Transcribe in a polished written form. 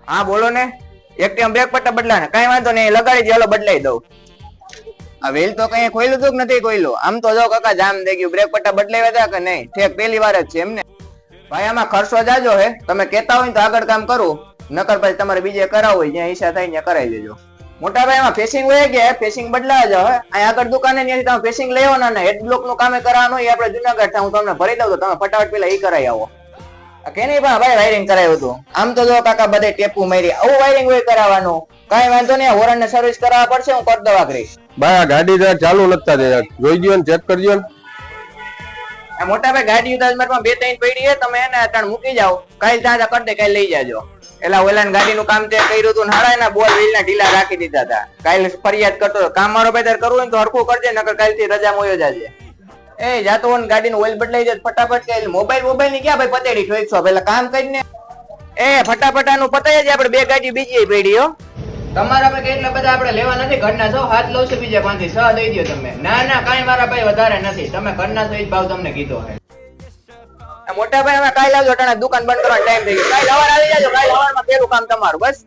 હા બોલો ને. એકટીએમ બ્રેક પટ્ટા બદલાને કઈ વાંધો નહીં, લગાડી દે, હાલો બદલાઈ દઉં. આ વેલ તો કઈ ખોઈલું હતું કે નથી ખોઈલું? આમ તો જો કાકા જામ થઈ ગયું. બ્રેક પટ્ટા બદલાવ્યા હતા કે નહીં? ઠેક પહેલી વાર જ છે એમને. ભાઈ આમાં ખર્ચો જાજો હે, તમે કેતા હોય તો આગળ કામ કરું, નકર પછી તમારે બીજે કરાવવું હોય જ્યાં ઈચ્છા થાય ત્યાં કરાવી દેજો. મોટા ભાઈ આમાં ફેસિંગ હોય ગયા, ફેસિંગ બદલાવા જાવ હે. અહીં આગળ દુકાને ત્યાંથી તમે ફેસિંગ લઈ આવો ને, હેડ બ્લોક નું કામે કરવાનું હોય આપણે જુનાગઢ હું તમને ભરી દઉં તો તમે ફટાફટ પેલા ઈ કરાવી આવો. કે નહીં ભાઈ વાયરિંગ કરાવ્યું હતું. આમ તો જો કાકા બધે ટેપુ મારી, આવું વાયરિંગ હોય કરાવવાનું. કઈ વાંધો નહીં, હોરન ને સર્વિસ કરાવવા પડશે, હું કરી દવા કરીશ. ભાઈ ગાડી ચાલુ લગતા દે, જોઈ ગયો ને ચેક કરજો ને. મોટા ભાઈ ગાડી ઉદાસમાં 2-3 પડી છે, તમે એને અટાણ મૂકી જાઓ, કાલ ત્યાં કરી દે, કાલ લઈ જાજો. એલા ઓલા ગાડી નું કામ તે કર્યું હતું, હારા એના બોલ વ્હીલ ના ઢીલા રાખી દીધા હતા. કાલ ફરિયાદ કરતો કામ મારો ભાઈ કરવું હોય તો હરખું કરજે, નકર કાલ થી રજા મોયો જાજે. એ જાતો ગાડી નું ઓઇલ બદલાઈ જાય ફટાફટ. કે મોબાઈલ ની ક્યાં ભાઈ પતેડી ઠોકશો, પેલા કામ કરીને એ ફટાફટ આનું પતાઈ જાય. આપણે 2 ગાડી બીજી પડી હો. તમારા આપણે કેટલા બધા આપણે લેવા નથી, ઘરના છો, હાથ લઉં છું બીજા 5 થી 6 દઈ દો તમે. ના ના કાંઈ મારા ભાઈ વધારે નથી, તમે ઘરના છો એ જ ભાવ તમને કીધો હે. મોટા ભાઈ અમે કાલ આવજો, દુકાન બંધ કરવાનો ટાઈમ થઈ ગયો. કાલ સવારે આવી જાજો, કાલ સવારમાં પેલું કામ તમારું બસ.